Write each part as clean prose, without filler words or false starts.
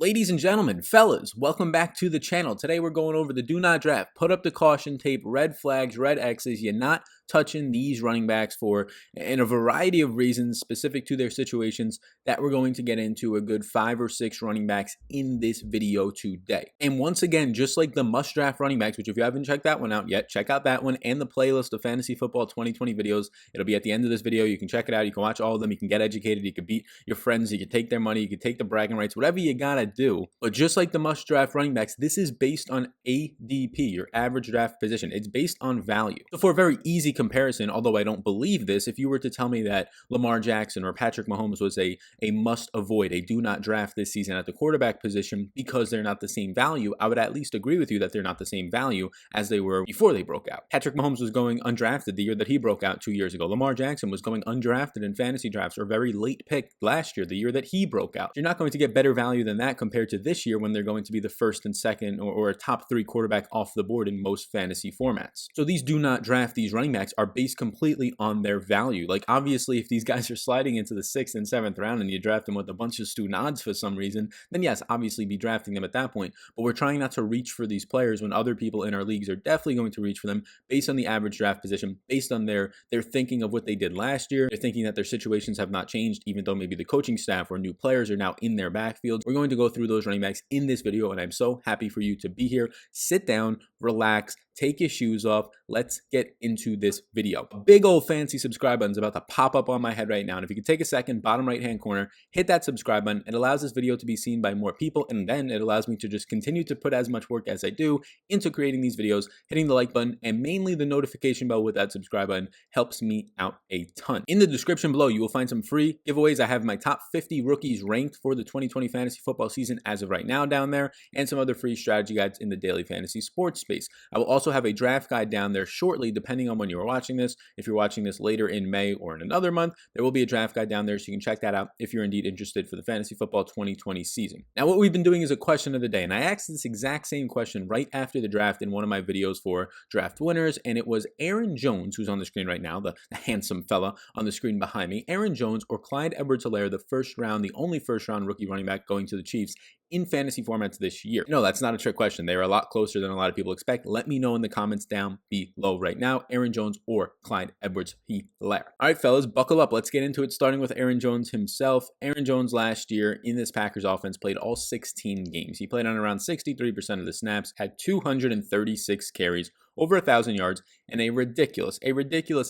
Ladies and gentlemen, fellas, welcome back to the channel. Today we're going over the do not draft, put up the caution tape, red flags, red X's. You're not touching these running backs for, and a variety of reasons specific to their situations that we're going to get into a good 5 or 6 running backs in this video today. And once again, just like the must draft running backs, which if you haven't checked that one out yet, check out that one and the playlist of Fantasy Football 2020 videos. It'll be at the end of this video. You can check it out. You can watch all of them. You can get educated. You can beat your friends. You can take their money. You can take the bragging rights, whatever you gotta do. But just like the must draft running backs, this is based on ADP, your average draft position. It's based on value. So for a very easy comparison, although I don't believe this, if you were to tell me that Lamar Jackson or Patrick Mahomes was a must avoid, a do not draft this season at the quarterback position because they're not the same value, I would at least agree with you that they're not the same value as they were before they broke out. Patrick Mahomes was going undrafted the year that he broke out 2 years ago. Lamar Jackson was going undrafted in fantasy drafts or very late pick last year, the year that he broke out. You're not going to get better value than that compared to this year when they're going to be the first and second or a top 3 quarterback off the board in most fantasy formats. So these do not draft these running backs are based completely on their value. Like obviously if these guys are sliding into the 6th and 7th round and you draft them with a bunch of student odds for some reason, then yes, obviously be drafting them at that point. But we're trying not to reach for these players when other people in our leagues are definitely going to reach for them based on the average draft position, based on their thinking of what they did last year. They're thinking that their situations have not changed, even though maybe the coaching staff or new players are now in their backfield. We're going to go through those running backs in this video, and I'm so happy for you to be here. Sit down, relax, take your shoes off. Let's get into this video. A big old fancy subscribe button is about to pop up on my head right now. And if you could take a second, bottom right hand corner, hit that subscribe button. It allows this video to be seen by more people. And then it allows me to just continue to put as much work as I do into creating these videos. Hitting the like button and mainly the notification bell with that subscribe button helps me out a ton. In the description below, you will find some free giveaways. I have my top 50 rookies ranked for the 2020 fantasy football season as of right now down there, and some other free strategy guides in the daily fantasy sports space. I will also have a draft guide down there shortly, depending on when you are watching this. If you're watching this later in May or in another month, there will be a draft guide down there, so you can check that out if you're indeed interested for the fantasy football 2020 season. Now, what we've been doing is a question of the day, and I asked this exact same question right after the draft in one of my videos for draft winners, and it was Aaron Jones, who's on the screen right now, the handsome fella on the screen behind me, Aaron Jones or Clyde Edwards-Helaire, the only first round rookie running back going to the Chiefs in fantasy formats this year. No, that's not a trick question. They are a lot closer than a lot of people expect. Let me know in the comments down below right now, Aaron Jones or Clyde Edwards-Helaire. All right, fellas, buckle up. Let's get into it, starting with Aaron Jones himself. Aaron Jones last year in this Packers offense played all 16 games. He played on around 63% of the snaps, had 236 carries, over 1,000 yards, and a ridiculous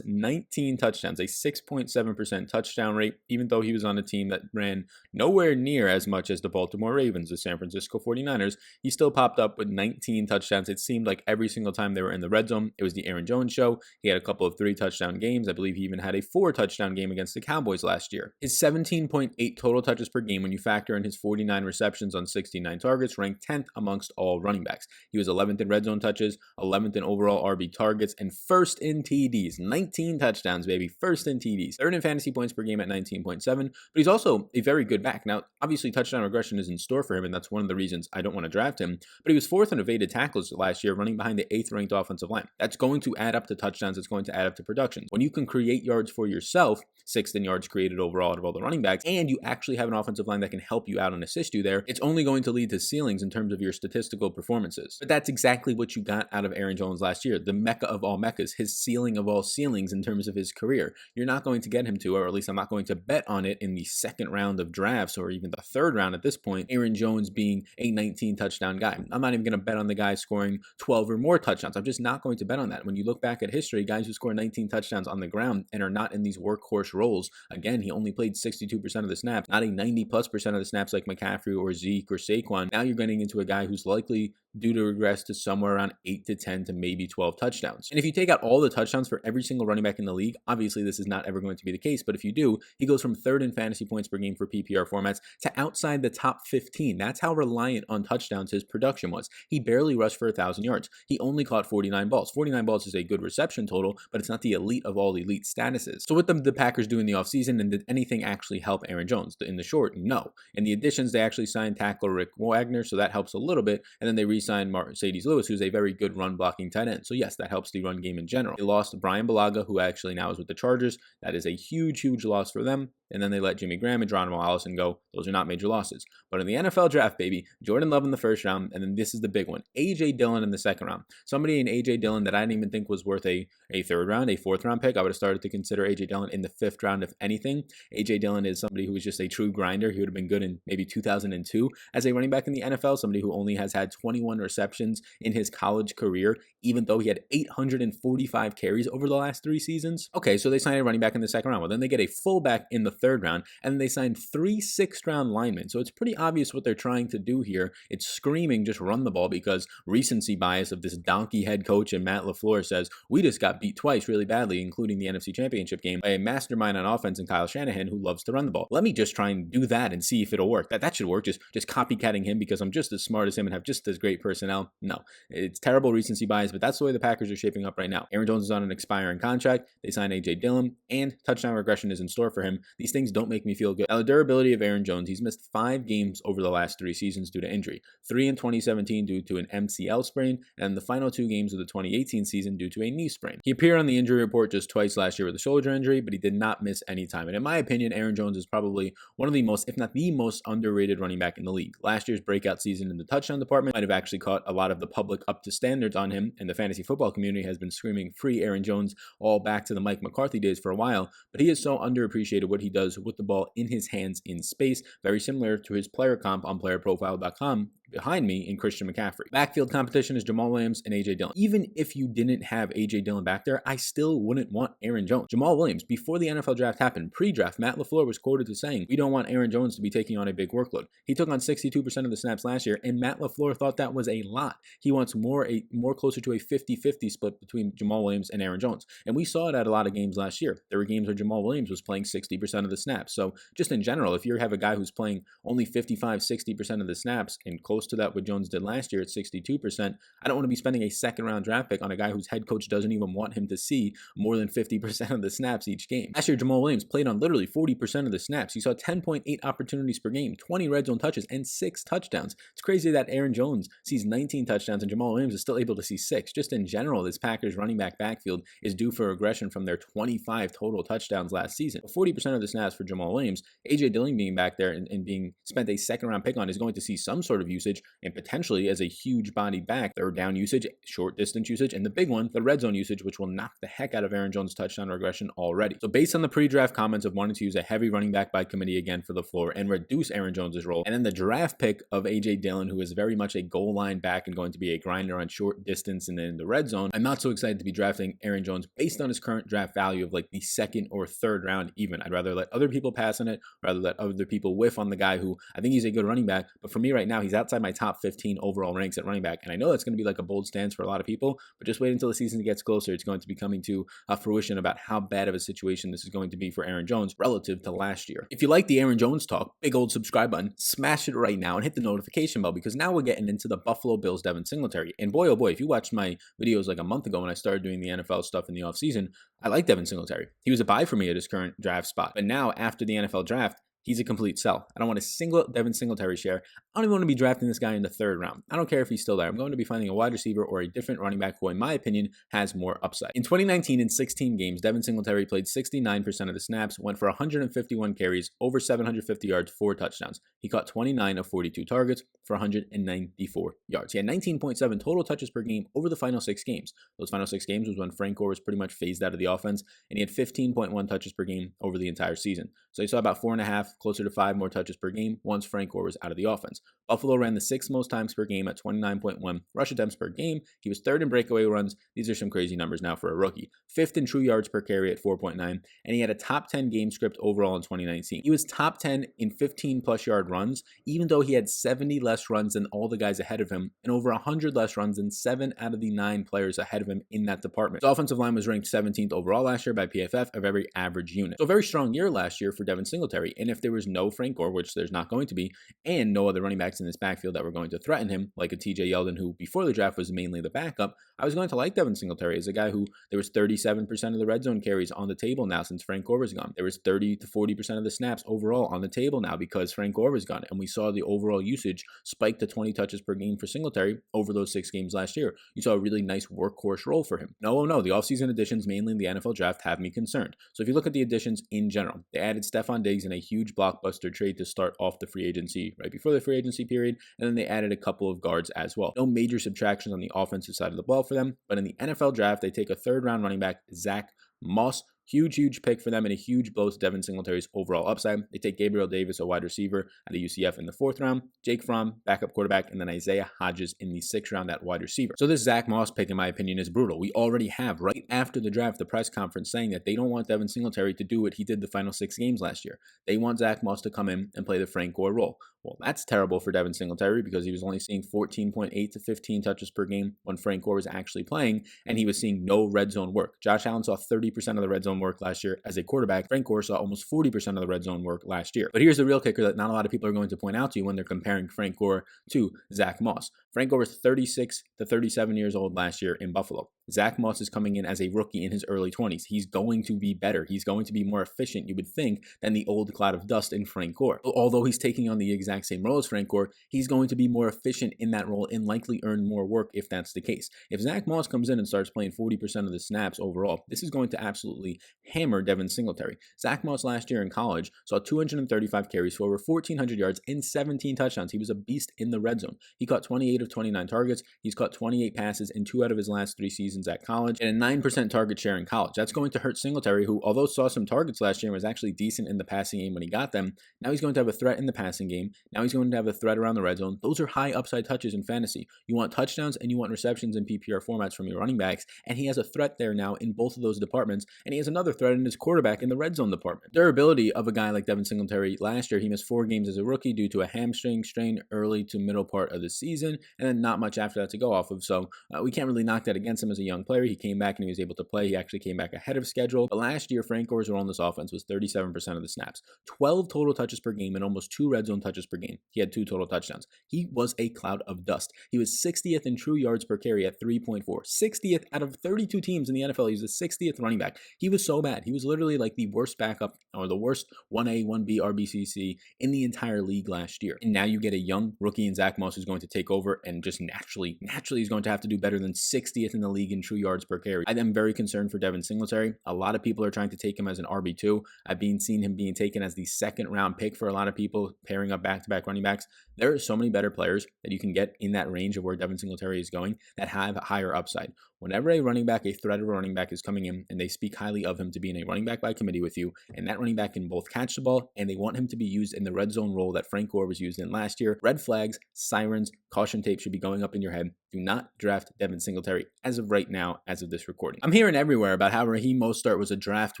19 touchdowns, a 6.7% touchdown rate, even though he was on a team that ran nowhere near as much as the Baltimore Ravens, the San Francisco 49ers. He still popped up with 19 touchdowns. It seemed like every single time they were in the red zone, it was the Aaron Jones show. He had a couple of 3-touchdown games. I believe he even had a 4-touchdown game against the Cowboys last year. His 17.8 total touches per game when you factor in his 49 receptions on 69 targets ranked 10th amongst all running backs. He was 11th in red zone touches, 11th in overall RB targets, and 1st in TDs. 19 touchdowns, baby. 1st in TDs. 3rd in fantasy points per game at 19.7. But he's also a very good back. Now, obviously, touchdown regression is in store for him, and that's one of the reasons I don't want to draft him. But he was 4th in evaded tackles last year, running behind the 8th ranked offensive line. That's going to add up to touchdowns. It's going to add up to production. When you can create yards for yourself, 6th in yards created overall out of all the running backs, and you actually have an offensive line that can help you out and assist you there, it's only going to lead to ceilings in terms of your statistical performances. But that's exactly what you got out of Aaron Jones last year. The mecca of all meccas, his ceiling of all ceilings in terms of his career. You're not going to get him to, or at least I'm not going to bet on it in the 2nd round of drafts or even the 3rd round at this point, Aaron Jones being a 19 touchdown guy. I'm not even going to bet on the guy scoring 12 or more touchdowns. I'm just not going to bet on that. When you look back at history, guys who score 19 touchdowns on the ground and are not in these workhorse roles, again, he only played 62% of the snaps, not a 90+% of the snaps like McCaffrey or Zeke or Saquon. Now you're getting into a guy who's likely due to regress to somewhere around 8 to 10 to maybe 12 touchdowns. And if you take out all the touchdowns for every single running back in the league, obviously this is not ever going to be the case, but if you do, he goes from 3rd in fantasy points per game for PPR formats to outside the top 15. That's how reliant on touchdowns his production was. He barely rushed for 1,000 yards. He only caught 49 balls. 49 balls is a good reception total, but it's not the elite of all elite statuses. So what did the Packers do in the offseason, and did anything actually help Aaron Jones? In the short, no. In the additions, they actually signed tackle Rick Wagner, so that helps a little bit, and then they re-signed Mercedes Lewis, who's a very good run blocking tight end. So yes, that helps the run game in general. They lost Brian Bulaga, who actually now is with the Chargers. That is a huge loss for them. and then they let Jimmy Graham and Geronimo Allison go. Those are not major losses. But in the NFL draft, baby, Jordan Love in the first round, and then this is the big one, A.J. Dillon in the second round. Somebody in A.J. Dillon that I didn't even think was worth a third round, a fourth round pick. I would have started to consider A.J. Dillon in the fifth round, if anything. A.J. Dillon is somebody who is just a true grinder. He would have been good in maybe 2002 as a running back in the NFL, somebody who only has had 21 receptions in his college career, even though he had 845 carries over the last 3 seasons. Okay, so they signed a running back in the second round. Well, then they get a fullback in the third round, and then they signed 3 sixth-round linemen. So it's pretty obvious what they're trying to do here. It's screaming just run the ball, because recency bias of this donkey head coach and Matt LaFleur says, we just got beat twice really badly, including the NFC Championship game, by a mastermind on offense in Kyle Shanahan who loves to run the ball. Let me just try and do that and see if it'll work. That should work, just copycatting him because I'm just as smart as him and have just as great personnel. No, it's terrible recency bias, but that's the way the Packers are shaping up right now. Aaron Jones is on an expiring contract. They signed A.J. Dillon, and touchdown regression is in store for him. These things don't make me feel good. Now, the durability of Aaron Jones, he's missed 5 games over the last 3 seasons due to injury. 3 in 2017 due to an MCL sprain, and the final 2 games of the 2018 season due to a knee sprain. He appeared on the injury report just twice last year with a shoulder injury, but he did not miss any time. And in my opinion, Aaron Jones is probably one of the most, if not the most underrated running back in the league. Last year's breakout season in the touchdown department might have actually caught a lot of the public up to standards on him, and the fantasy football community has been screaming free Aaron Jones all back to the Mike McCarthy days for a while, but he is so underappreciated what he does with the ball in his hands in space, very similar to his player comp on playerprofile.com behind me in Christian McCaffrey. Backfield competition is Jamal Williams and A.J. Dillon. Even if you didn't have A.J. Dillon back there, I still wouldn't want Aaron Jones. Jamal Williams, before the NFL draft happened, pre-draft, Matt LaFleur was quoted as saying, we don't want Aaron Jones to be taking on a big workload. He took on 62% of the snaps last year, and Matt LaFleur thought that was a lot. He wants more closer to a 50-50 split between Jamal Williams and Aaron Jones. And we saw it at a lot of games last year. There were games where Jamal Williams was playing 60% of the snaps. So just in general, if you have a guy who's playing only 55-60% of the snaps, and close to that what Jones did last year at 62%, I don't want to be spending a second-round draft pick on a guy whose head coach doesn't even want him to see more than 50% of the snaps each game. Last year, Jamal Williams played on literally 40% of the snaps. He saw 10.8 opportunities per game, 20 red zone touches, and 6 touchdowns. It's crazy that Aaron Jones sees 19 touchdowns and Jamal Williams is still able to see 6. Just in general, this Packers running back backfield is due for regression from their 25 total touchdowns last season. 40% of the snaps for Jamal Williams, A.J. Dillon being back there and being spent a second-round pick on is going to see some sort of usage, and potentially as a huge body back, third down usage, short distance usage, and the big one, the red zone usage, which will knock the heck out of Aaron Jones' touchdown regression already. So based on the pre-draft comments of wanting to use a heavy running back by committee again for the floor and reduce Aaron Jones' role, and then the draft pick of A.J. Dillon, who is very much a goal line back and going to be a grinder on short distance and then in the red zone, I'm not so excited to be drafting Aaron Jones based on his current draft value of like the second or third round even. I'd rather let other people pass on it, rather let other people whiff on the guy who I think he's a good running back, but for me right now, he's outside my top 15 overall ranks at running back, and I know that's going to be like a bold stance for a lot of people, but just wait until the season gets closer. It's going to be coming to fruition about how bad of a situation this is going to be for Aaron Jones relative to last year. If you like the Aaron Jones talk, big old subscribe button, smash it right now and hit the notification bell, because now we're getting into the Buffalo Bills Devin Singletary. And boy, oh boy, if you watched my videos like a month ago when I started doing the NFL stuff in the offseason, I like Devin Singletary. He was a buy for me at his current draft spot, but now after the NFL draft, he's a complete sell. I don't want a single Devin Singletary share. I don't even want to be drafting this guy in the third round. I don't care if he's still there. I'm going to be finding a wide receiver or a different running back who, in my opinion, has more upside. In 2019, in 16 games, Devin Singletary played 69% of the snaps, went for 151 carries, over 750 yards, 4 touchdowns. He caught 29 of 42 targets for 194 yards. He had 19.7 total touches per game over the final 6 games. Those final 6 games was when Frank Gore was pretty much phased out of the offense, and he had 15.1 touches per game over the entire season. So he saw about 4.5, closer to 5 more touches per game once Frank Gore was out of the offense. Buffalo ran the 6th most times per game at 29.1 rush attempts per game. He was 3rd in breakaway runs. These are some crazy numbers now for a rookie. 5th in true yards per carry at 4.9, and he had a top 10 game script overall in 2019. He was top 10 in 15-plus yard runs, even though he had 70 less runs than all the guys ahead of him, and over 100 less runs than 7 out of the 9 players ahead of him in that department. His offensive line was ranked 17th overall last year by PFF of every average unit. So a very strong year last year for Devin Singletary, and if there was no Frank Gore, which there's not going to be, and no other running backs in this backfield that were going to threaten him, like a TJ Yeldon, who before the draft was mainly the backup, I was going to like Devin Singletary as a guy who there was 37% of the red zone carries on the table now since Frank Gore was gone. There was 30 to 40% of the snaps overall on the table now because Frank Gore was gone. And we saw the overall usage spike to 20 touches per game for Singletary over those 6 games last year. You saw a really nice workhorse role for him. No, the offseason additions, mainly in the NFL draft, have me concerned. So if you look at the additions in general, they added Stephon Diggs in a huge blockbuster trade to start off the free agency right before the free agency period, and then they added a couple of guards as well. No major subtractions on the offensive side of the ball for them, but in the NFL draft, they take a 3rd-round running back, Zach Moss. Huge pick for them and a huge blow to Devin Singletary's overall upside. They take Gabriel Davis, a wide receiver out of UCF in the 4th round, Jake Fromm, backup quarterback, and then Isaiah Hodgins in the 6th round at wide receiver. So this Zach Moss pick, in my opinion, is brutal. We already have, right after the draft, the press conference saying that they don't want Devin Singletary to do what he did the final 6 games last year. They want Zach Moss to come in and play the Frank Gore role. Well, that's terrible for Devin Singletary because he was only seeing 14.8 to 15 touches per game when Frank Gore was actually playing, and he was seeing no red zone work. Josh Allen saw 30% of the red zone work last year as a quarterback. Frank Gore saw almost 40% of the red zone work last year. But here's the real kicker that not a lot of people are going to point out to you when they're comparing Frank Gore to Zach Moss. Frank Gore was 36 to 37 years old last year in Buffalo. Zach Moss is coming in as a rookie in his early 20s. He's going to be better. He's going to be more efficient, you would think, than the old cloud of dust in Frank Gore. Although he's taking on the exact same role as Frank Gore, he's going to be more efficient in that role and likely earn more work if that's the case. If Zach Moss comes in and starts playing 40% of the snaps overall, this is going to absolutely hammer Devin Singletary. Zach Moss last year in college saw 235 carries for over 1,400 yards and 17 touchdowns. He was a beast in the red zone. He caught 28 of 29 targets. He's caught 28 passes in 2 out of his last 3 seasons at college and a 9% target share in college. That's going to hurt Singletary, who, although saw some targets last year and was actually decent in the passing game when he got them, now he's going to have a threat in the passing game. Now he's going to have a threat around the red zone. Those are high upside touches in fantasy. You want touchdowns and you want receptions in PPR formats from your running backs, and he has a threat there now in both of those departments, and he has another threat in his quarterback in the red zone department. Durability of a guy like Devin Singletary last year, he missed 4 games as a rookie due to a hamstring strain early to middle part of the season, and then not much after that to go off of, so we can't really knock that against him as a young player. He came back and he was able to play. He actually came back ahead of schedule. But last year, Frank Gore's role in this offense was 37% of the snaps, 12 total touches per game, and almost 2 red zone touches per game. He had 2 total touchdowns. He was a cloud of dust. He was 60th in true yards per carry at 3.4. 60th out of 32 teams in the NFL. He was the 60th running back. He was so bad. He was literally like the worst backup or the worst 1A, 1B RBCC in the entire league last year. And now you get a young rookie in Zach Moss who's going to take over and just naturally he's going to have to do better than 60th in the league in true yards per carry. I am very concerned for Devin Singletary. A lot of people are trying to take him as an RB2. I've been seeing him being taken as the 2nd round pick for a lot of people, pairing up back-to-back running backs. There are so many better players that you can get in that range of where Devin Singletary is going that have a higher upside. Whenever a running back, a threat of a running back is coming in and they speak highly of him to be in a running back by committee with you, and that running back can both catch the ball and they want him to be used in the red zone role that Frank Gore was used in last year, red flags, sirens, caution tape should be going up in your head. Do not draft Devin Singletary as of right now, as of this recording. I'm hearing everywhere about how Raheem Mostert was a draft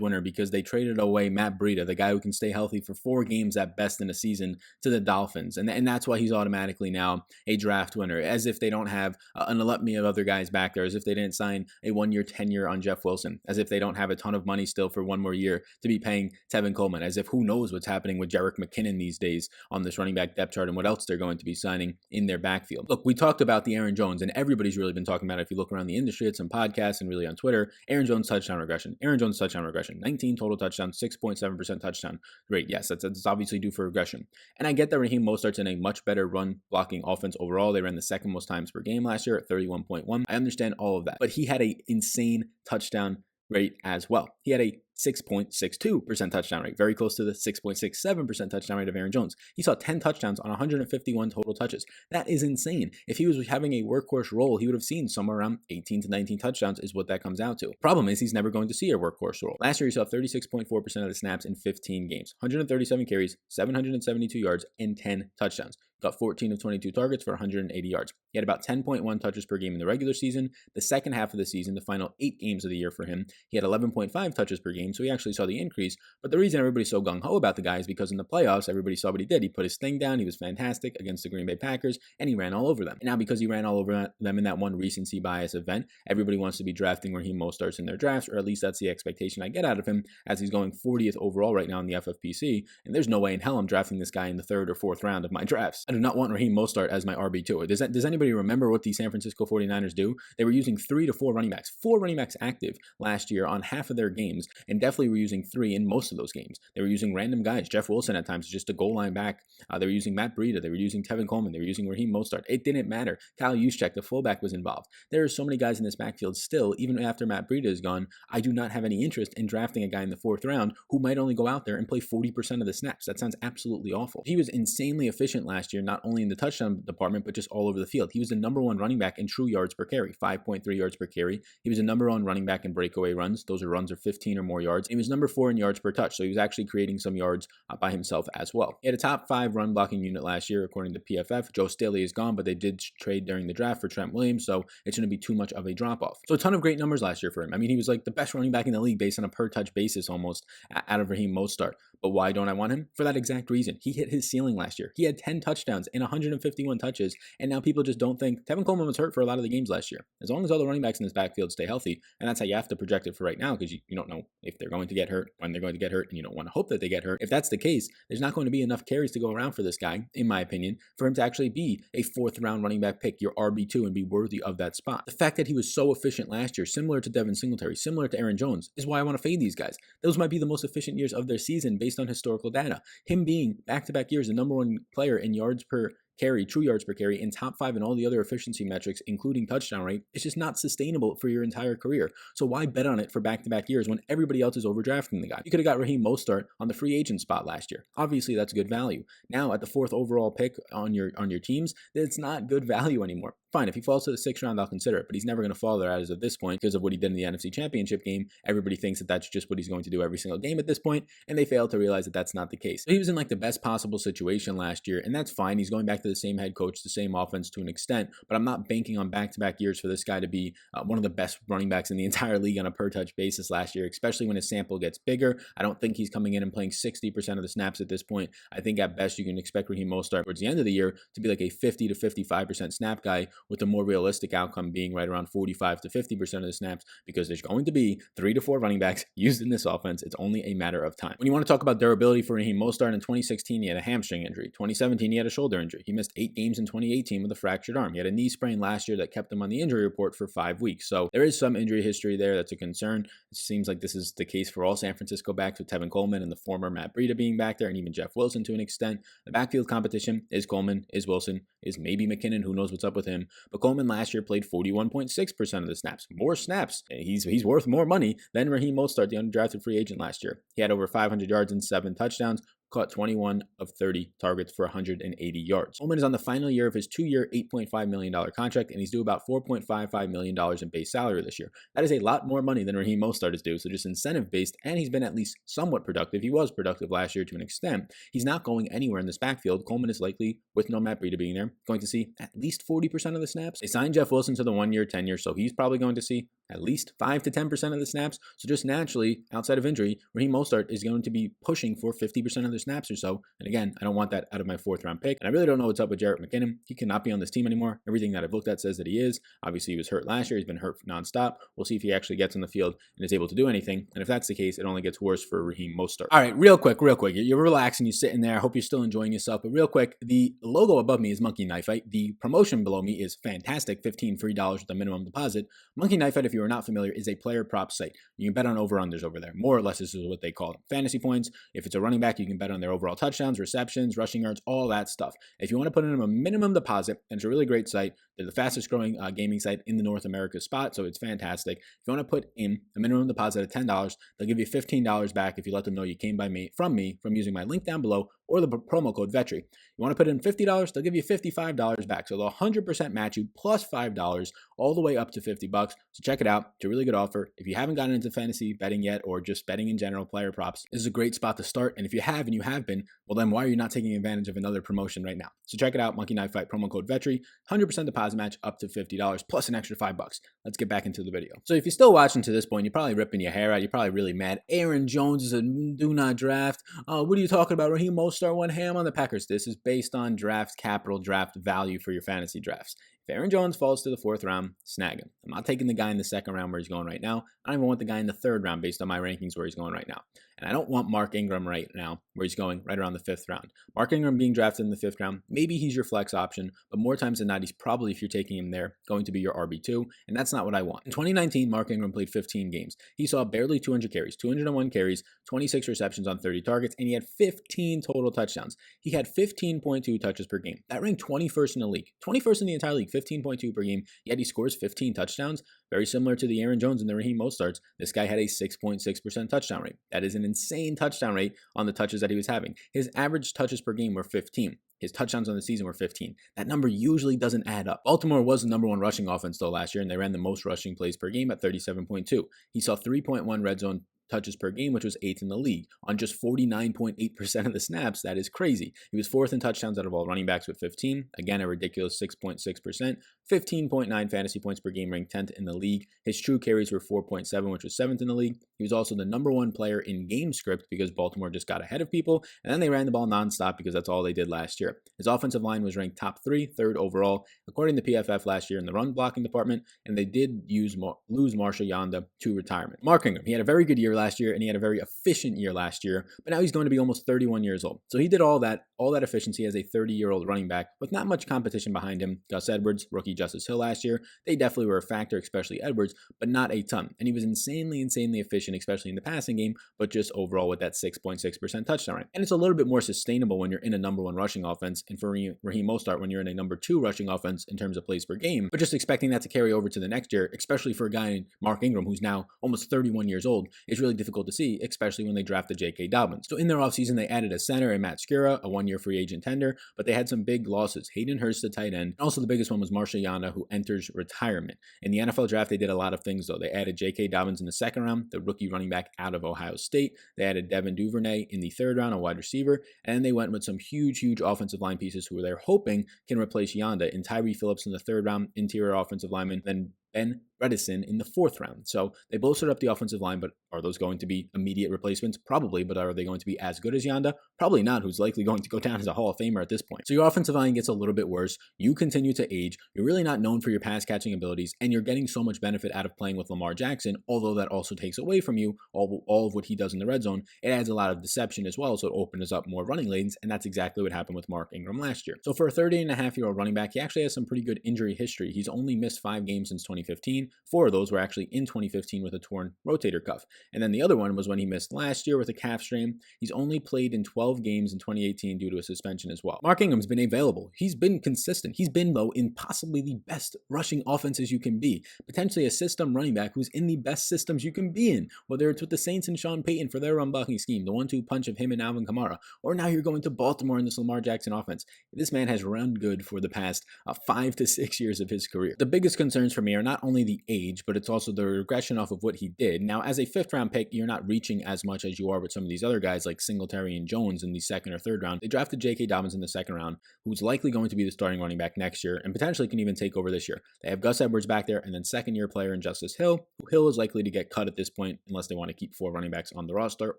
winner because they traded away Matt Breida, the guy who can stay healthy for 4 games at best in a season, to the Dolphins. And that's why he's automatically now a draft winner, as if they don't have an litany of other guys back there, as if they didn't sign a 1-year tenure on Jeff Wilson, as if they don't have a ton of money still for 1 more year to be paying Tevin Coleman, as if who knows what's happening with Jerick McKinnon these days on this running back depth chart and what else they're going to be signing in their backfield. Look, we talked about the Aaron Jones, and everybody's really been talking about it. If you look around the industry at some podcasts and really on Twitter, Aaron Jones touchdown regression. 19 total touchdowns, 6.7% touchdown rate. Yes, that's obviously due for regression. And I get that Raheem Mostert's in a much better run blocking offense overall. They ran the 2nd most times per game last year at 31.1. I understand all of that, but he had an insane touchdown rate as well. He had a 6.62% touchdown rate, very close to the 6.67% touchdown rate of Aaron Jones. He saw 10 touchdowns on 151 total touches. That is insane. If he was having a workhorse role, he would have seen somewhere around 18 to 19 touchdowns is what that comes out to. Problem is, he's never going to see a workhorse role. Last year, he saw 36.4% of the snaps in 15 games, 137 carries, 772 yards, and 10 touchdowns. got 14 of 22 targets for 180 yards. He had about 10.1 touches per game in the regular season. The second half of the season, the final 8 games of the year for him, he had 11.5 touches per game, so he actually saw the increase. But the reason everybody's so gung-ho about the guy is because in the playoffs, everybody saw what he did. He put his thing down, he was fantastic against the Green Bay Packers, and he ran all over them. And now because he ran all over them in that one recency bias event, everybody wants to be drafting Raheem Mostert in their drafts, or at least that's the expectation I get out of him, as he's going 40th overall right now in the FFPC, and there's no way in hell I'm drafting this guy in the 3rd or 4th round of my drafts. I do not want Raheem Mostert as my RB2. Does anybody remember what the San Francisco 49ers do? They were using 3 to 4 running backs, 4 running backs active last year on half of their games, and definitely were using 3 in most of those games. They were using random guys, Jeff Wilson at times, just a goal line back. They were using Matt Breida, they were using Tevin Coleman, they were using Raheem Mostert. It didn't matter. Kyle Juszczyk, the fullback, was involved. There are so many guys in this backfield still, even after Matt Breida is gone. I do not have any interest in drafting a guy in the 4th round who might only go out there and play 40% of the snaps. That sounds absolutely awful. He was insanely efficient last year, not only in the touchdown department, but just all over the field. He was the number 1 running back in true yards per carry, 5.3 yards per carry. He was the number 1 running back in breakaway runs. Those are runs of 15 or more yards. He was number 4 in yards per touch, so he was actually creating some yards by himself as well. He had a top 5 run blocking unit last year, according to PFF. Joe Staley is gone, but they did trade during the draft for Trent Williams, so it shouldn't be too much of a drop-off. So a ton of great numbers last year for him. I mean, he was like the best running back in the league based on a per-touch basis almost out of Raheem Mostert. But why don't I want him? For that exact reason. He hit his ceiling last year. He had 10 touchdowns in 151 touches, and now people just don't think. Tevin Coleman was hurt for a lot of the games last year. As long as all the running backs in this backfield stay healthy, and that's how you have to project it for right now, because you don't know if they're going to get hurt, when they're going to get hurt, and you don't want to hope that they get hurt. If that's the case, there's not going to be enough carries to go around for this guy, in my opinion, for him to actually be a 4th round running back pick, your RB2, and be worthy of that spot. The fact that he was so efficient last year, similar to Devin Singletary, similar to Aaron Jones, is why I want to fade these guys. Those might be the most efficient years of their season based on historical data. Him being back-to-back years the number 1 player in yards per carry, true yards per carry, in top 5 in all the other efficiency metrics, including touchdown rate, it's just not sustainable for your entire career. So why bet on it for back-to-back years when everybody else is overdrafting the guy? You could have got Raheem Mostert on the free agent spot last year. Obviously, that's good value. Now, at the 4th overall pick on your teams, it's not good value anymore. Fine, if he falls to the 6th round, I'll consider it, but he's never going to fall there as of this point because of what he did in the NFC Championship game. Everybody thinks that that's just what he's going to do every single game at this point, and they fail to realize that that's not the case. So he was in like the best possible situation last year, and that's fine. He's going back to the same head coach, the same offense to an extent, but I'm not banking on back-to-back years for this guy to be one of the best running backs in the entire league on a per-touch basis last year, especially when his sample gets bigger. I don't think he's coming in and playing 60% of the snaps at this point. I think at best you can expect Raheem Mostert towards the end of the year to be like a 50 to 55% snap guy, with a more realistic outcome being right around 45 to 50% of the snaps, because there's going to be 3 to 4 running backs used in this offense. It's only a matter of time. When you want to talk about durability for Raheem Mostert, in 2016 he had a hamstring injury. 2017 he had a shoulder injury. He missed 8 games in 2018 with a fractured arm. He had a knee sprain last year that kept him on the injury report for 5 weeks. So there is some injury history there that's a concern. It seems like this is the case for all San Francisco backs, with Tevin Coleman and the former Matt Breida being back there, and even Jeff Wilson to an extent. The backfield competition is Coleman, is Wilson, is maybe McKinnon. Who knows what's up with him? But Coleman last year played 41.6% of the snaps. More snaps. He's worth more money than Raheem Mostert, the undrafted free agent last year. He had over 500 yards and 7 touchdowns, caught 21 of 30 targets for 180 yards. Coleman is on the final year of his 2-year, $8.5 million contract, and he's due about $4.55 million in base salary this year. That is a lot more money than Raheem Mostert is due, so just incentive-based, and he's been at least somewhat productive. He was productive last year to an extent. He's not going anywhere in this backfield. Coleman is likely, with no Matt Breida being there, going to see at least 40% of the snaps. They signed Jeff Wilson to the 1-year tenure, so he's probably going to see at least 5 to 10% of the snaps. So just naturally, outside of injury, Raheem Mostert is going to be pushing for 50% of the snaps or so. And again, I don't want that out of my 4th round pick. And I really don't know what's up with Jarrett McKinnon. He cannot be on this team anymore. Everything that I've looked at says that he is. Obviously, he was hurt last year. He's been hurt nonstop. We'll see if he actually gets on the field and is able to do anything. And if that's the case, it only gets worse for Raheem Mostert. All right, real quick. You're relaxing. You're sitting there. I hope you're still enjoying yourself. But real quick, the logo above me is Monkey Knife Fight. The promotion below me is fantastic. $15 free with a minimum deposit. Monkey Knife Fight, if you are not familiar, is a player prop site. You can bet on over-unders over there. More or less, this is what they call it. Fantasy points. If it's a running back, you can bet on their overall touchdowns, receptions, rushing yards, all that stuff. If you want to put in a minimum deposit, and it's a really great site. They're the fastest growing gaming site in the North America spot, so it's fantastic. If you want to put in a minimum deposit of $10, they'll give you $15 back if you let them know you came from me from using my link down below, or the promo code Vetri. You want to put in $50, they'll give you $55 back. So they'll 100% match you plus $5 all the way up to $50. So check it out. It's a really good offer. If you haven't gotten into fantasy betting yet, or just betting in general, player props, this is a great spot to start. And if you have, and you have been, well then why are you not taking advantage of another promotion right now? So check it out, Monkey Knife Fight, promo code Vetri, 100% deposit match up to $50 plus an extra $5. Let's get back into the video. So if you're still watching to this point, you're probably ripping your hair out. You're probably really mad. Aaron Jones is a do not draft. What are you talking about? Raheem Mostert went ham on the Packers. This is based on draft capital, draft value for your fantasy drafts. If Aaron Jones falls to the 4th round, snag him. I'm not taking the guy in the 2nd round where he's going right now. I don't even want the guy in the 3rd round based on my rankings where he's going right now. And I don't want Mark Ingram right now where he's going right around the 5th round. Mark Ingram being drafted in the 5th round, maybe he's your flex option, but more times than not, he's probably, if you're taking him there, going to be your RB2, and that's not what I want. In 2019, Mark Ingram played 15 games. He saw barely 200 carries, 201 carries, 26 receptions on 30 targets, and he had 15 total touchdowns. He had 15.2 touches per game. That ranked 21st in the league. 21st in the entire league, 15.2 per game, yet he scores 15 touchdowns. Very similar to the Aaron Jones and the Raheem Mosterts, this guy had a 6.6% touchdown rate. That is an insane touchdown rate on the touches that he was having. His average touches per game were 15. His touchdowns on the season were 15. That number usually doesn't add up. Baltimore was the % rushing offense though last year, and they ran the most rushing plays per game at 37.2. He saw 3.1 red zone touches per game, which was 8th in the league. On just 49.8% of the snaps, that is crazy. He was 4th in touchdowns out of all running backs with 15. Again, a ridiculous 6.6%. 15.9 fantasy points per game, ranked 10th in the league. His true carries were 4.7, which was 7th in the league. He was also the #1 player in game script because Baltimore just got ahead of people, and then they ran the ball nonstop because that's all they did last year. His offensive line was ranked top 3, 3rd overall, according to PFF last year in the run blocking department, and they did lose Marshall Yanda to retirement. Mark Ingram, he had a very good year last year, and he had a very efficient year last year, but now he's going to be almost 31 years old. So he did all that efficiency as a 30-year-old running back with not much competition behind him. Gus Edwards, rookie Justice Hill last year, they definitely were a factor, especially Edwards, but not a ton. And he was insanely efficient, especially in the passing game, but just overall with that 6.6% touchdown rate. And it's a little bit more sustainable when you're in a #1 rushing offense, and for Raheem Mostert when you're in a #2 rushing offense in terms of plays per game, but just expecting that to carry over to the next year, especially for a guy Mark Ingram who's now almost 31 years old, is really difficult to see, especially when they drafted J.K. Dobbins. So in their offseason, they added a center and Matt Skura, a 1-year free agent tender, but they had some big losses. Hayden Hurst, the tight end, and also the biggest one was Marshall Yanda, who enters retirement. In the NFL draft, they did a lot of things, though. They added J.K. Dobbins in the 2nd round, the rookie running back out of Ohio State. They added Devin Duvernay in the 3rd round, a wide receiver, and they went with some huge offensive line pieces who they're hoping can replace Yanda in Tyree Phillips in the 3rd round, interior offensive lineman, then Ben Bredesen in the 4th round. So they bolstered up the offensive line, but are those going to be immediate replacements? Probably, but are they going to be as good as Yanda? Probably not, who's likely going to go down as a Hall of Famer at this point. So your offensive line gets a little bit worse. You continue to age. You're really not known for your pass catching abilities, and you're getting so much benefit out of playing with Lamar Jackson, although that also takes away from you all of what he does in the red zone. It adds a lot of deception as well, so it opens up more running lanes, and that's exactly what happened with Mark Ingram last year. So for a 30-and-a-half-year-old running back, he actually has some pretty good injury history. He's only missed 5 games since 2015. 4 of those were actually in 2015 with a torn rotator cuff. And then the other one was when he missed last year with a calf strain. He's only played in 12 games in 2018 due to a suspension as well. Mark Ingram's been available. He's been consistent. He's been, though, in possibly the best rushing offenses you can be. Potentially a system running back who's in the best systems you can be in, whether it's with the Saints and Sean Payton for their run blocking scheme, the 1-2 punch of him and Alvin Kamara, or now you're going to Baltimore in this Lamar Jackson offense. This man has run good for the past 5 to 6 years of his career. The biggest concerns for me are not only the age, but it's also the regression off of what he did. Now, as a 5th round pick, you're not reaching as much as you are with some of these other guys like Singletary and Jones in the 2nd or 3rd round. They drafted J.K. Dobbins in the 2nd round, who's likely going to be the starting running back next year and potentially can even take over this year. They have Gus Edwards back there and then 2nd-year player in Justice Hill. Hill is likely to get cut at this point unless they want to keep 4 running backs on the roster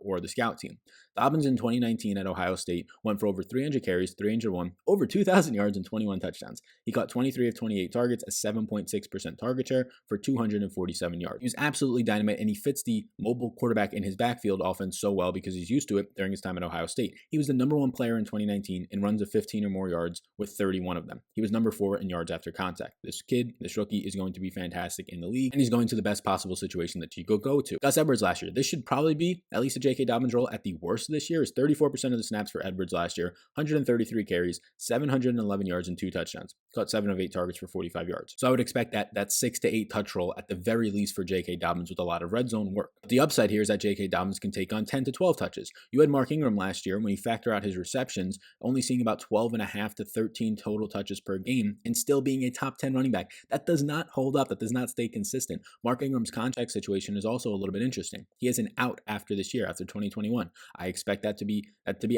or the scout team. Dobbins in 2019 at Ohio State went for over 300 carries, 301, over 2,000 yards and 21 touchdowns. He caught 23 of 28 targets, a 7.6% target share for 247 yards. He was absolutely dynamite, and he fits the mobile quarterback in his backfield offense so well because he's used to it during his time at Ohio State. He was the #1 player in 2019 in runs of 15 or more yards with 31 of them. He was #4 in yards after contact. This rookie is going to be fantastic in the league, and he's going to the best possible situation that you could go to. Gus Edwards last year. This should probably be at least a J.K. Dobbins role at the worst this year. Is 34% of the snaps for Edwards last year, 133 carries, 711 yards and 2 touchdowns. Caught 7 of 8 targets for 45 yards. So I would expect that 6 6 to 8 touch role at the very least for J.K. Dobbins with a lot of red zone work. But the upside here is that J.K. Dobbins can take on 10 to 12 touches. You had Mark Ingram last year, when you factor out his receptions, only seeing about 12.5 to 13 total touches per game and still being a top 10 running back. That does not hold up. That does not stay consistent. Mark Ingram's contract situation is also a little bit interesting. He has an out after this year, after 2021. I expect that to be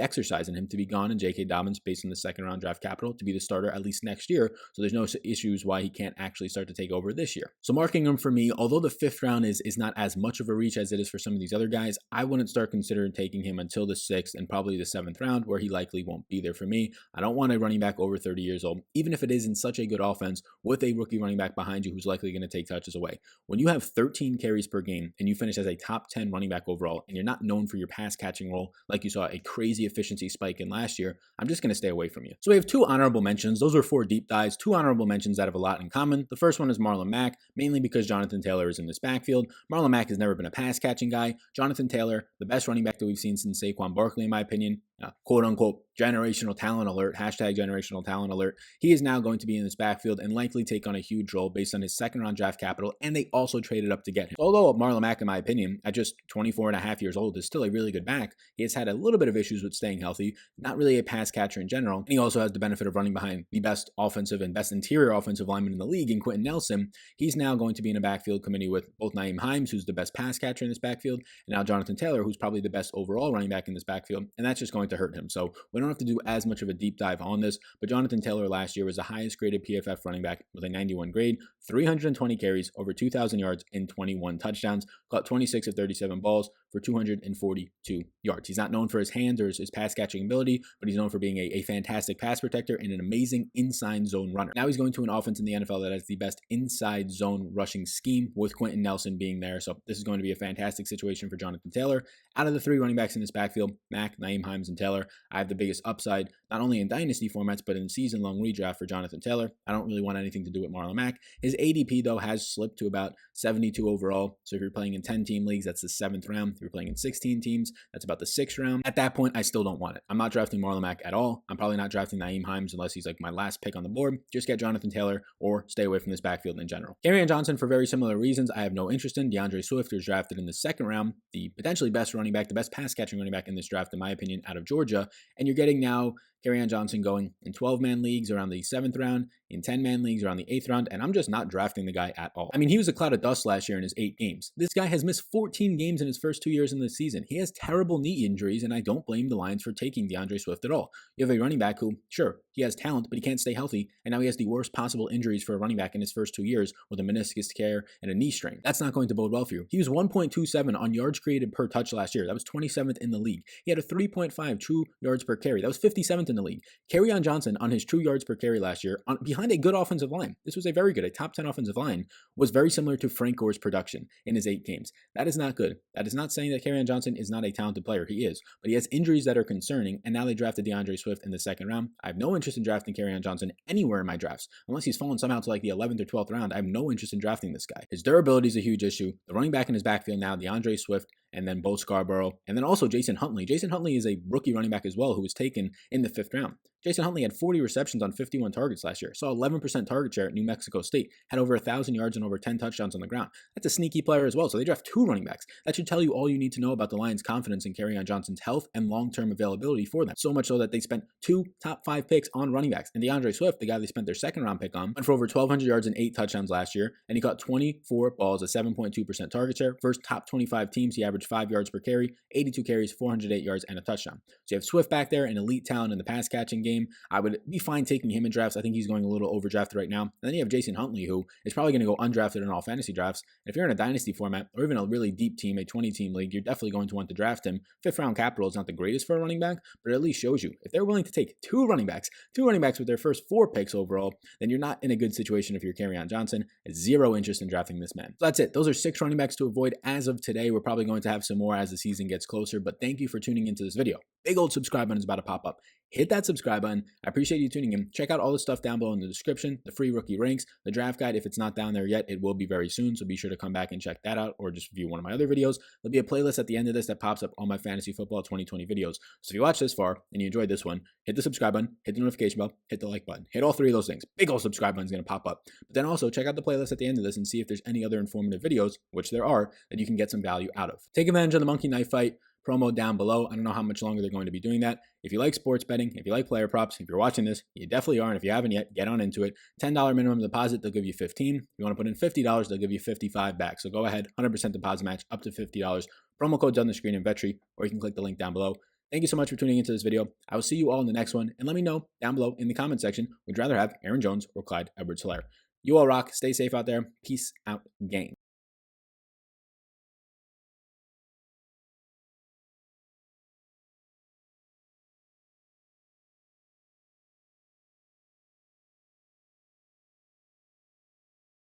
exercised and him to be gone, and J.K. Dobbins, based on the second round draft capital, to be the starter at least next year. So there's no issues why he can't actually start to take over this year. So Mark Ingram for me, although the 5th round is not as much of a reach as it is for some of these other guys, I wouldn't start considering taking him until the 6th and probably the 7th round, where he likely won't be there for me. I don't want a running back over 30 years old, even if it is in such a good offense with a rookie running back behind you who's likely going to take touches away. When you have 13 carries per game and you finish as a top 10 running back overall, and you're not known for your pass catching role like you saw a crazy efficiency spike in last year, I'm just going to stay away from you. So we have 2 honorable mentions. Those are 4 deep dives, 2 honorable mentions that have a lot in common. The first one is Marlon Mack, mainly because Jonathan Taylor is in this backfield. Marlon Mack has never been a pass catching guy. Jonathan Taylor, the best running back that we've seen since Saquon Barkley, in my opinion, quote unquote generational talent alert, hashtag generational talent alert. He is now going to be in this backfield and likely take on a huge role based on his second round draft capital, and they also traded up to get him. Although Marlon Mack, in my opinion, at just 24 and a half years old, is still a really good back, he has had a little bit of issues with staying healthy, not really a pass catcher in general, and he also has the benefit of running behind the best offensive and best interior offensive lineman in the league in Quentin Nelson. He's now going to be in a backfield committee with both Nyheim Hines, who's the best pass catcher in this backfield, and now Jonathan Taylor, who's probably the best overall running back in this backfield, and that's just going to hurt him. So we don't have to do as much of a deep dive on this, but Jonathan Taylor last year was the highest graded PFF running back with a 91 grade, 320 carries, over 2,000 yards, and 21 touchdowns, caught 26 of 37 balls for 242 yards. He's not known for his hands or his pass catching ability, but he's known for being a fantastic pass protector and an amazing inside zone runner. Now he's going to an offense in the NFL that has the best inside zone rushing scheme, with Quentin Nelson being there. So this is going to be a fantastic situation for Jonathan Taylor. Out of the 3 running backs in this backfield, Mack, Nyheim Hines, and Taylor, I have the biggest upside, not only in dynasty formats, but in season-long redraft for Jonathan Taylor. I don't really want anything to do with Marlon Mack. His ADP, though, has slipped to about 72 overall. So if you're playing in 10-team leagues, that's the 7th round. If you're playing in 16 teams, that's about the 6th round. At that point, I still don't want it. I'm not drafting Marlon Mack at all. I'm probably not drafting Nyheim Hines unless he's like my last pick on the board. Just get Jonathan Taylor or stay away from this backfield in general. Kerryon Johnson, for very similar reasons, I have no interest in. DeAndre Swift was drafted in the 2nd round, the potentially best running back, the best pass catching running back in this draft, in my opinion, out of Georgia. And you're getting now Kerryon Johnson going in 12-man leagues around the 7th round, in 10-man leagues around the 8th round, and I'm just not drafting the guy at all. I mean, he was a cloud of dust last year in his 8 games. This guy has missed 14 games in his first 2 years in the season. He has terrible knee injuries, and I don't blame the Lions for taking DeAndre Swift at all. You have a running back who, sure, he has talent, but he can't stay healthy, and now he has the worst possible injuries for a running back in his first 2 years with a meniscus tear and a knee strain. That's not going to bode well for you. He was 1.27 on yards created per touch last year. That was 27th in the league. He had a 3.5 true yards per carry. That was 57th in the league. Kerryon Johnson, on his true yards per carry last year, behind a good offensive line, this was a very good, a top 10 offensive line, was very similar to Frank Gore's production in his 8 games. That is not good. That is not saying that Kerryon Johnson is not a talented player. He is, but he has injuries that are concerning, and now they drafted DeAndre Swift in the 2nd round. I have no interest in drafting Kerryon Johnson anywhere in my drafts. Unless he's fallen somehow to like the 11th or 12th round, I have no interest in drafting this guy. His durability is a huge issue. The running back in his backfield now, DeAndre Swift, and then Bo Scarborough, and then also Jason Huntley. Jason Huntley is a rookie running back as well who was taken in the 5th round. Jason Huntley had 40 receptions on 51 targets last year, saw 11% target share at New Mexico State, had over 1,000 yards and over 10 touchdowns on the ground. That's a sneaky player as well, so they draft 2 running backs. That should tell you all you need to know about the Lions' confidence in Kerryon Johnson's health and long-term availability for them. So much so that they spent 2 top 5 picks on running backs. And DeAndre Swift, the guy they spent their 2nd round pick on, went for over 1,200 yards and 8 touchdowns last year, and he caught 24 balls at 7.2% target share. First top 25 teams, he averaged 5 yards per carry, 82 carries, 408 yards, and a touchdown. So you have Swift back there, an elite talent in the pass catching game. I would be fine taking him in drafts. I think he's going a little overdrafted right now. And then you have Jason Huntley, who is probably going to go undrafted in all fantasy drafts. And if you're in a dynasty format or even a really deep team, a 20-team league, you're definitely going to want to draft him. 5th round capital is not the greatest for a running back, but it at least shows you if they're willing to take 2 running backs with their first 4 picks overall, then you're not in a good situation if you're Kerryon Johnson. Zero interest in drafting this man. So that's it. Those are 6 running backs to avoid as of today. We're probably going to have some more as the season gets closer, but thank you for tuning into this video. Big old subscribe button is about to pop up. hit that subscribe button. I appreciate you tuning in. Check out all the stuff down below in the description, the free rookie ranks, the draft guide. If it's not down there yet, it will be very soon, so be sure to come back and check that out, or just view one of my other videos. There'll be a playlist at the end of this that pops up all my fantasy football 2020 videos. So if you watch this far and you enjoyed this one, hit the subscribe button, hit the notification bell, hit the like button. Hit all three of those things. Big old subscribe button is going to pop up. But then also check out the playlist at the end of this and see if there's any other informative videos, which there are, that you can get some value out of. Take advantage of the Monkey Knife Fight promo down below. I don't know how much longer they're going to be doing that. If you like sports betting, if you like player props, if you're watching this, you definitely are. And if you haven't yet, get on into it. $10 minimum deposit, they'll give you 15. If you want to put in $50, they'll give you 55 back. So go ahead, 100% deposit match up to $50. Promo code's on the screen in Vetri, or you can click the link down below. Thank you so much for tuning into this video. I will see you all in the next one. And let me know down below in the comment section, would you rather have Aaron Jones or Clyde Edwards-Helaire? You all rock. Stay safe out there. Peace out, gang.